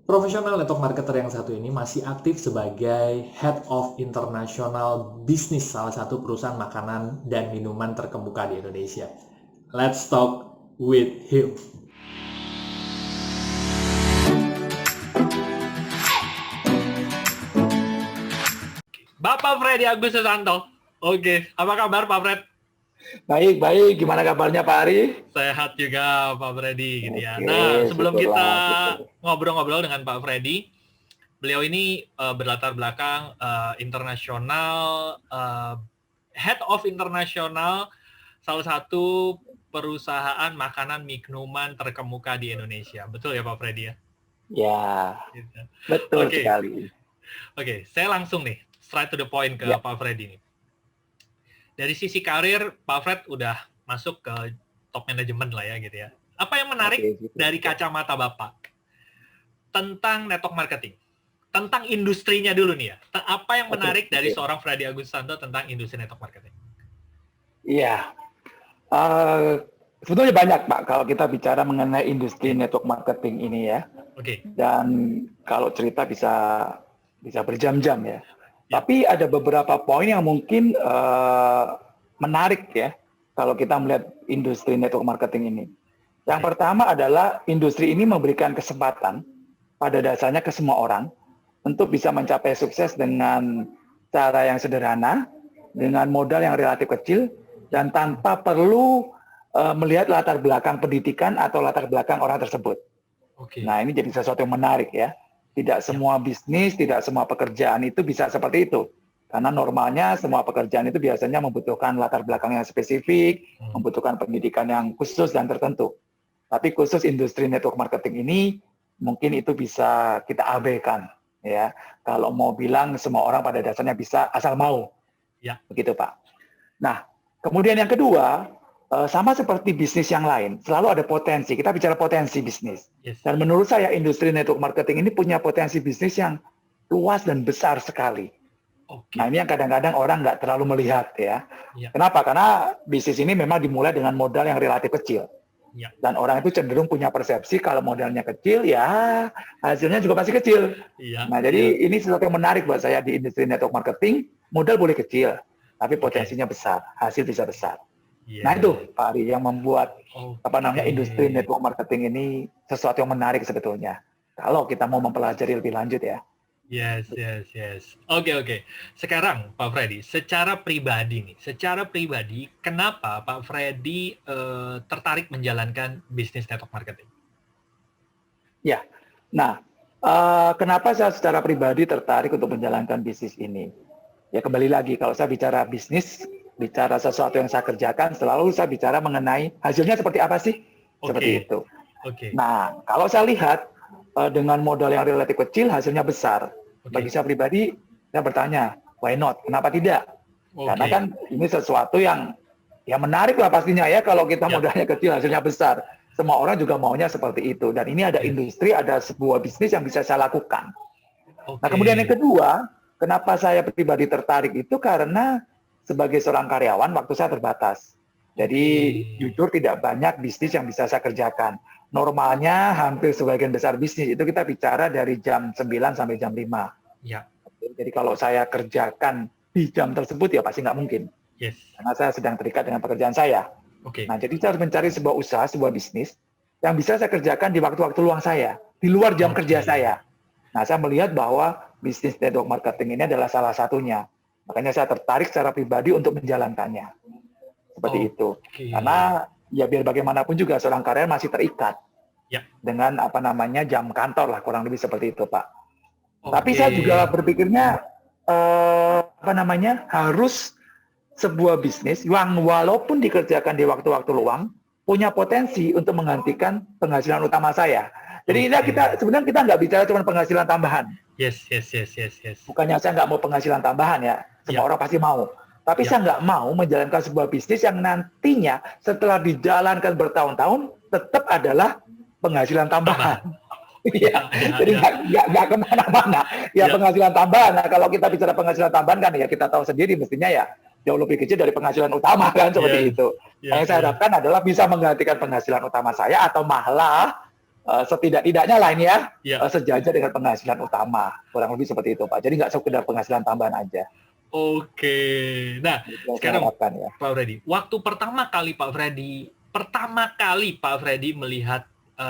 Profesional network marketer yang satu ini masih aktif sebagai Head of International Business salah satu perusahaan makanan dan minuman terkemuka di Indonesia. Let's talk with him. Bapak Freddy Agus Susanto. Oke, apa kabar Pak Fred? Baik. Gimana kabarnya Pak Ari? Sehat juga Pak Freddy gitu ya. Oke, Nah, sebelum kita syukurlah. ngobrol-ngobrol dengan Pak Freddy, beliau ini berlatar belakang internasional, Head of International, salah satu perusahaan makanan minuman terkemuka di Indonesia. Betul ya Pak Freddy ya? Ya, Gitu. betul Oke. sekali. Oke, saya langsung nih, straight to the point ke Ya. Pak Freddy nih. Dari sisi karir, Pak Fred udah masuk ke top manajemen lah ya gitu ya. Apa yang menarik Oke, gitu. dari kacamata Bapak tentang network marketing? Tentang industrinya dulu nih ya. Apa yang menarik dari seorang Freddy Agus Susanto tentang industri network marketing? Iya, sebetulnya banyak Pak kalau kita bicara mengenai industri network marketing ini ya. Oke. Dan kalau cerita bisa berjam-jam ya. Tapi ada beberapa poin yang mungkin menarik ya kalau kita melihat industri network marketing ini. Yang pertama adalah industri ini memberikan kesempatan pada dasarnya ke semua orang untuk bisa mencapai sukses dengan cara yang sederhana, dengan modal yang relatif kecil, dan tanpa perlu melihat latar belakang pendidikan atau latar belakang orang tersebut. Oke. Nah, ini jadi sesuatu yang menarik ya. Tidak semua bisnis, tidak semua pekerjaan itu bisa seperti itu. Karena normalnya semua pekerjaan itu biasanya membutuhkan latar belakang yang spesifik, membutuhkan pendidikan yang khusus dan tertentu. Tapi khusus industri network marketing ini mungkin itu bisa kita abaikan ya. Kalau mau bilang semua orang pada dasarnya bisa asal mau. Ya. Begitu Pak. Nah, kemudian yang kedua, sama seperti bisnis yang lain, selalu ada potensi. Kita bicara potensi bisnis. Yes. Dan menurut saya industri network marketing ini punya potensi bisnis yang luas dan besar sekali. Oke. Nah, ini yang kadang-kadang orang nggak terlalu melihat ya. Ya. Kenapa? Karena bisnis ini memang dimulai dengan modal yang relatif kecil. Ya. Dan orang itu cenderung punya persepsi kalau modalnya kecil, ya hasilnya juga pasti kecil. Ya. Nah, jadi ini sesuatu yang menarik buat saya di industri network marketing. Modal boleh kecil, tapi potensinya besar, hasil bisa besar. Yeah. Nah itu Pak Ari yang membuat industri network marketing ini sesuatu yang menarik sebetulnya. Kalau kita mau mempelajari lebih lanjut ya. Yes. Oke. Sekarang Pak Freddy, secara pribadi, kenapa Pak Freddy tertarik menjalankan bisnis network marketing? Ya, nah kenapa saya secara pribadi tertarik untuk menjalankan bisnis ini? Ya kembali lagi, kalau saya bicara bisnis, bicara sesuatu yang saya kerjakan, selalu saya bicara mengenai hasilnya seperti apa sih? Seperti itu. Nah, kalau saya lihat dengan modal yang relatif kecil, hasilnya besar. Bagi saya pribadi, saya bertanya, why not? Kenapa tidak? Karena kan ini sesuatu yang menarik lah pastinya ya, kalau kita modalnya kecil, hasilnya besar. Semua orang juga maunya seperti itu. Dan ini ada industri, ada sebuah bisnis yang bisa saya lakukan. Nah, kemudian yang kedua, kenapa saya pribadi tertarik itu karena sebagai seorang karyawan, waktu saya terbatas. Jadi jujur tidak banyak bisnis yang bisa saya kerjakan. Normalnya hampir sebagian besar bisnis itu kita bicara dari jam 9 sampai jam 5. Ya. Jadi kalau saya kerjakan di jam tersebut ya pasti nggak mungkin. Yes. Karena saya sedang terikat dengan pekerjaan saya. Nah, jadi saya harus mencari sebuah usaha, sebuah bisnis yang bisa saya kerjakan di waktu-waktu luang saya, di luar jam kerja saya. Nah, saya melihat bahwa bisnis network marketing ini adalah salah satunya. Makanya saya tertarik secara pribadi untuk menjalankannya. Seperti itu. Karena ya biar bagaimanapun juga seorang karyawan masih terikat dengan jam kantor lah, kurang lebih seperti itu, Pak. Tapi saya juga berpikirnya harus sebuah bisnis yang walaupun dikerjakan di waktu-waktu luang punya potensi untuk menggantikan penghasilan utama saya. Jadi ini sebenarnya kita nggak bicara cuma penghasilan tambahan. Yes. Bukannya saya nggak mau penghasilan tambahan ya, semua orang pasti mau. Tapi saya nggak mau menjalankan sebuah bisnis yang nantinya setelah dijalankan bertahun-tahun tetap adalah penghasilan tambahan. Jadi nggak kemana-mana. Penghasilan tambahan. Nah, kalau kita bicara penghasilan tambahan kan ya kita tahu sendiri mestinya ya jauh lebih kecil dari penghasilan utama kan seperti itu. Yang saya harapkan adalah bisa menggantikan penghasilan utama saya atau malah setidak-tidaknya lah ini ya, Ya. sejajar dengan penghasilan utama. Kurang lebih seperti itu, Pak. Jadi nggak sekedar penghasilan tambahan aja. Oke. Nah, Itu yang saya sekarang harapkan ya. Pak Freddy, waktu pertama kali Pak Freddy melihat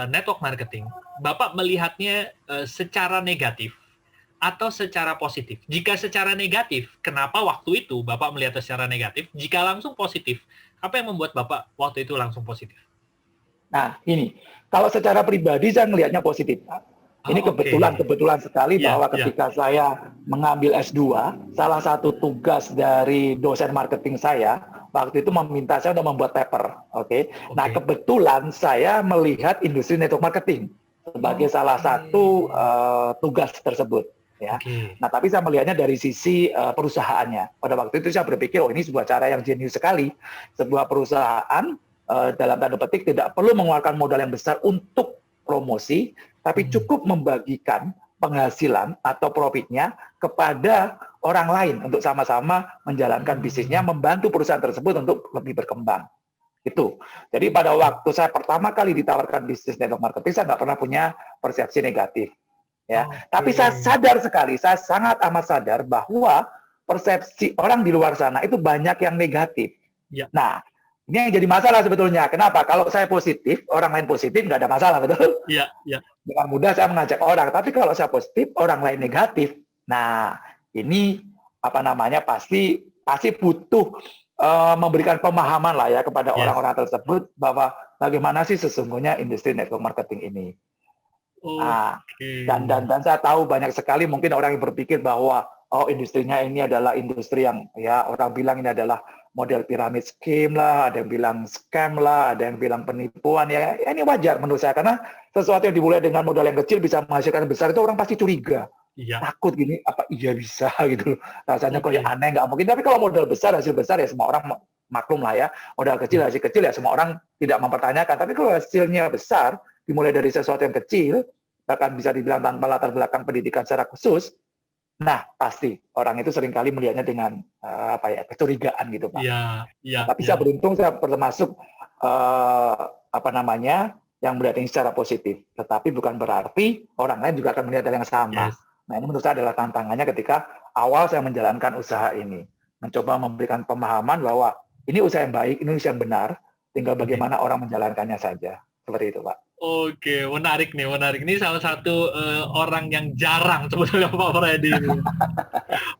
network marketing, Bapak melihatnya secara negatif atau secara positif? Jika secara negatif, kenapa waktu itu Bapak melihatnya secara negatif? Jika langsung positif, apa yang membuat Bapak waktu itu langsung positif? Nah, ini kalau secara pribadi saya melihatnya positif, Pak. Ini kebetulan sekali bahwa ketika saya mengambil S2, salah satu tugas dari dosen marketing saya waktu itu meminta saya untuk membuat paper. Nah, kebetulan saya melihat industri network marketing sebagai salah satu tugas tersebut. Ya. Nah, tapi saya melihatnya dari sisi perusahaannya. Pada waktu itu saya berpikir, oh ini sebuah cara yang jenius sekali. Sebuah perusahaan dalam tanda petik tidak perlu mengeluarkan modal yang besar untuk promosi, tapi cukup membagikan penghasilan atau profitnya kepada orang lain untuk sama-sama menjalankan bisnisnya, membantu perusahaan tersebut untuk lebih berkembang. Itu. Jadi pada waktu saya pertama kali ditawarkan bisnis network marketing, saya nggak pernah punya persepsi negatif. Ya, tapi saya sadar sekali, saya sangat amat sadar bahwa persepsi orang di luar sana itu banyak yang negatif. Ya. Nah, ini yang jadi masalah sebetulnya. Kenapa? Kalau saya positif, orang lain positif, nggak ada masalah, betul? Iya, iya. Dengan mudah saya mengajak orang. Tapi kalau saya positif, orang lain negatif. Nah, ini pasti butuh memberikan pemahaman lah ya kepada orang-orang tersebut bahwa bagaimana sih sesungguhnya industri network marketing ini. Nah, dan saya tahu banyak sekali mungkin orang yang berpikir bahwa industrinya ini adalah industri yang ya orang bilang ini adalah model piramid scheme lah, ada yang bilang scam lah, ada yang bilang penipuan ya ini wajar menurut saya karena sesuatu yang dimulai dengan modal yang kecil bisa menghasilkan yang besar itu orang pasti curiga, takut gini apa iya bisa gitu rasanya kok ya aneh nggak mungkin, tapi kalau modal besar hasil besar ya semua orang maklum lah ya, modal kecil hasil kecil ya semua orang tidak mempertanyakan, tapi kalau hasilnya besar dimulai dari sesuatu yang kecil bahkan bisa dibilang tanpa latar belakang pendidikan secara khusus. Nah, pasti orang itu seringkali melihatnya dengan kecurigaan gitu, Pak. Tapi saya beruntung saya termasuk yang melihat ini secara positif. Tetapi bukan berarti orang lain juga akan melihat hal yang sama. Nah, ini menurut saya adalah tantangannya ketika awal saya menjalankan usaha ini. Mencoba memberikan pemahaman bahwa ini usaha yang baik, ini usaha yang benar, tinggal bagaimana orang menjalankannya saja. Seperti itu, Pak. Oke, menarik nih, menarik. Ini salah satu orang yang jarang sebetulnya Pak Freddy ini.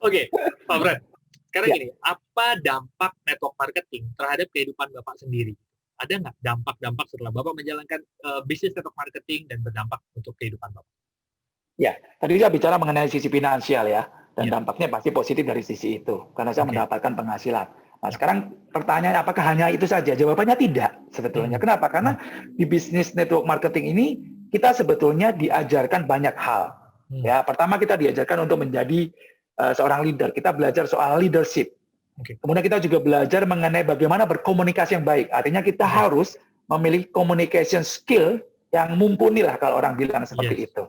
Oke, Pak Fred. Sekarang gini, apa dampak network marketing terhadap kehidupan Bapak sendiri? Ada nggak dampak-dampak setelah Bapak menjalankan bisnis network marketing dan berdampak untuk kehidupan Bapak? Ya, tadi saya bicara mengenai sisi finansial ya, dan dampaknya pasti positif dari sisi itu, karena saya mendapatkan penghasilan. Nah, sekarang pertanyaannya apakah hanya itu saja? Jawabannya tidak sebetulnya. Kenapa? Karena di bisnis network marketing ini kita sebetulnya diajarkan banyak hal. Ya, pertama kita diajarkan untuk menjadi seorang leader. Kita belajar soal leadership. Kemudian kita juga belajar mengenai bagaimana berkomunikasi yang baik. Artinya kita harus memiliki communication skill yang mumpuni lah kalau orang bilang seperti itu.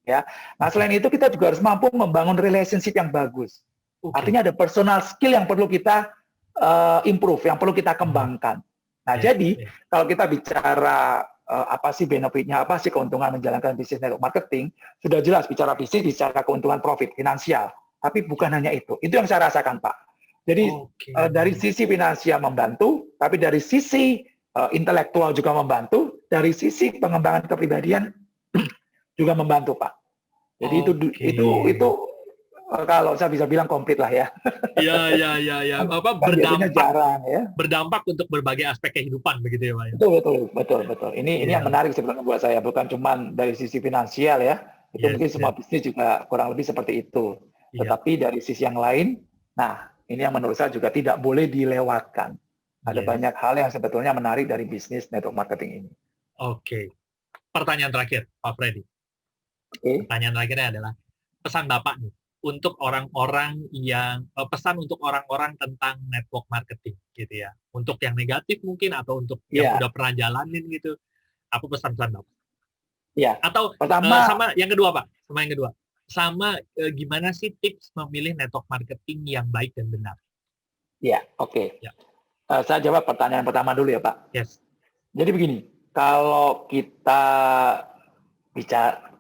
Ya. Nah, selain itu kita juga harus mampu membangun relationship yang bagus. Artinya ada personal skill yang perlu kita improve, yang perlu kita kembangkan. Nah, jadi kalau kita bicara apa sih benefitnya, apa sih keuntungan menjalankan bisnis network marketing, sudah jelas bicara bisnis, bicara keuntungan profit, finansial. Tapi bukan hanya itu. Itu yang saya rasakan, Pak. Jadi dari sisi finansial membantu, tapi dari sisi intelektual juga membantu, dari sisi pengembangan kepribadian juga membantu, Pak. Jadi itu kalau saya bisa bilang komplit lah ya. Iya. Berdampak untuk berbagai aspek kehidupan begitu ya, Pak. Betul. Ini yang menarik sebenarnya buat saya, bukan cuma dari sisi finansial ya. Itu mungkin semua bisnis juga kurang lebih seperti itu. Tetapi dari sisi yang lain, nah ini yang menurut saya juga tidak boleh dilewatkan. Ada banyak hal yang sebetulnya menarik dari bisnis network marketing ini. Oke. Pertanyaan terakhir, Pak Freddy. Pertanyaan terakhirnya adalah pesan Bapak nih untuk orang-orang yang pesan untuk orang-orang tentang network marketing gitu ya. Untuk yang negatif mungkin atau untuk yang udah pernah jalanin gitu. Apa pesan-pesan Bapak? Atau pertama sama yang kedua, Pak. Sama gimana sih tips memilih network marketing yang baik dan benar? Saya jawab pertanyaan pertama dulu ya, Pak. Yes. Jadi begini, kalau kita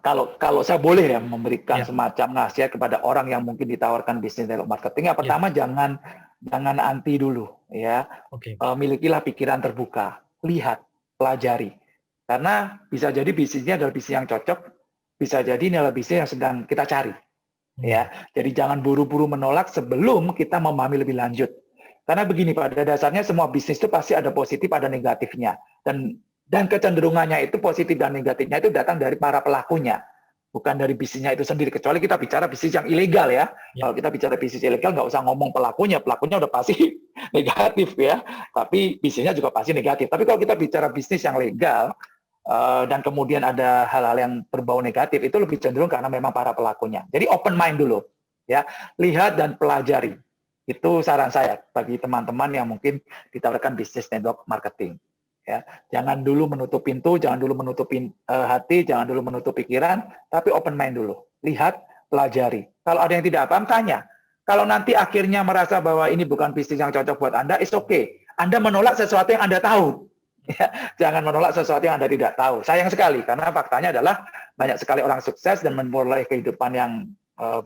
kalau saya boleh ya memberikan Ya. semacam nasihat kepada orang yang mungkin ditawarkan bisnis network marketing, yang pertama jangan anti dulu ya. Oke. Milikilah pikiran terbuka, lihat, pelajari. Karena bisa jadi bisnisnya adalah bisnis yang cocok, bisa jadi ini adalah bisnis yang sedang kita cari. Ya, jadi jangan buru-buru menolak sebelum kita memahami lebih lanjut. Karena begini, pada dasarnya semua bisnis itu pasti ada positif, ada negatifnya. Dan kecenderungannya itu positif dan negatifnya itu datang dari para pelakunya, bukan dari bisnisnya itu sendiri. Kecuali kita bicara bisnis yang ilegal ya. Kalau kita bicara bisnis ilegal, nggak usah ngomong pelakunya udah pasti negatif ya. Tapi bisnisnya juga pasti negatif. Tapi kalau kita bicara bisnis yang legal, dan kemudian ada hal-hal yang berbau negatif, itu lebih cenderung karena memang para pelakunya. Jadi open mind dulu, ya, lihat dan pelajari. Itu saran saya bagi teman-teman yang mungkin ditawarkan bisnis network marketing. Ya, jangan dulu menutup pintu, jangan dulu menutup hati, jangan dulu menutup pikiran, tapi open mind dulu. Lihat, pelajari. Kalau ada yang tidak paham, tanya. Kalau nanti akhirnya merasa bahwa ini bukan bisnis yang cocok buat Anda, it's okay. Anda menolak sesuatu yang Anda tahu. Ya, jangan menolak sesuatu yang Anda tidak tahu. Sayang sekali, karena faktanya adalah banyak sekali orang sukses dan memulai kehidupan yang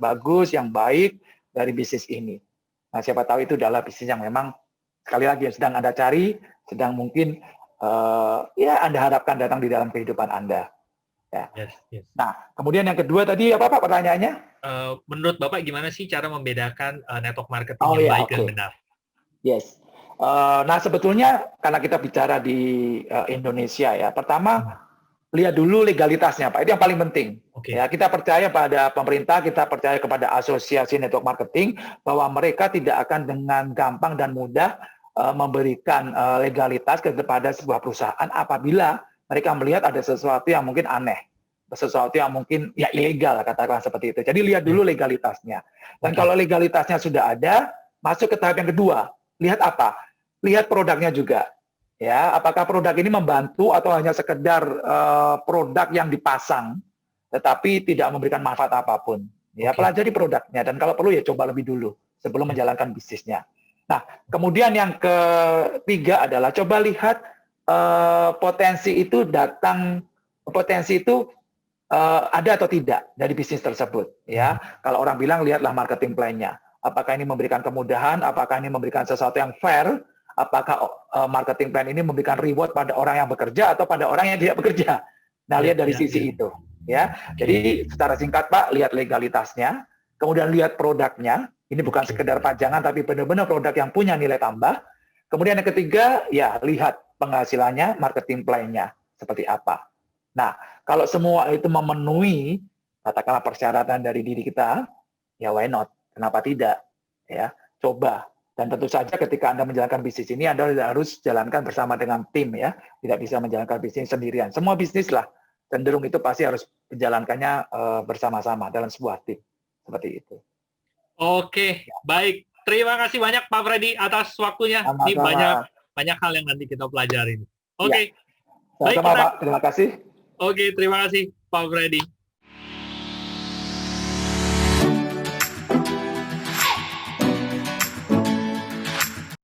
bagus, yang baik dari bisnis ini. Nah, siapa tahu itu adalah bisnis yang memang, sekali lagi, yang sedang Anda cari, sedang mungkin ya Anda harapkan datang di dalam kehidupan Anda. Ya. Yes. Nah, kemudian yang kedua tadi apa Pak pertanyaannya? Menurut Bapak gimana sih cara membedakan network marketing yang baik dan benar? Yes. Nah, sebetulnya karena kita bicara di Indonesia ya, pertama lihat dulu legalitasnya Pak, itu yang paling penting. Okay. Ya, kita percaya pada pemerintah, kita percaya kepada asosiasi network marketing bahwa mereka tidak akan dengan gampang dan mudah memberikan legalitas kepada sebuah perusahaan apabila mereka melihat ada sesuatu yang mungkin aneh, sesuatu yang mungkin ya ilegal, katakanlah seperti itu. Jadi lihat dulu legalitasnya. Dan kalau legalitasnya sudah ada, masuk ke tahap yang kedua. Lihat apa? Lihat produknya juga. Ya, apakah produk ini membantu atau hanya sekedar produk yang dipasang tetapi tidak memberikan manfaat apapun. Ya, pelajari produknya dan kalau perlu ya coba lebih dulu sebelum menjalankan bisnisnya. Nah, kemudian yang ketiga adalah coba lihat potensi itu ada atau tidak dari bisnis tersebut. Ya, kalau orang bilang lihatlah marketing plan-nya. Apakah ini memberikan kemudahan? Apakah ini memberikan sesuatu yang fair? Apakah marketing plan ini memberikan reward pada orang yang bekerja atau pada orang yang tidak bekerja? Nah, lihat dari sisi itu. Ya, jadi secara singkat Pak, lihat legalitasnya, kemudian lihat produknya. Ini bukan sekedar pajangan, tapi benar-benar produk yang punya nilai tambah. Kemudian yang ketiga, ya lihat penghasilannya, marketing plan-nya seperti apa. Nah, kalau semua itu memenuhi katakanlah persyaratan dari diri kita, ya why not? Kenapa tidak? Ya, coba. Dan tentu saja ketika Anda menjalankan bisnis ini, Anda harus jalankan bersama dengan tim ya. Tidak bisa menjalankan bisnis sendirian. Semua bisnis lah, cenderung itu pasti harus menjalankannya bersama-sama dalam sebuah tim. Seperti itu. Oke, baik. Terima kasih banyak Pak Freddy atas waktunya. Sama-sama. Ini banyak hal yang nanti kita pelajarin. Oke. Ya. Baik, Pak. Terima kasih. Oke, terima kasih Pak Freddy.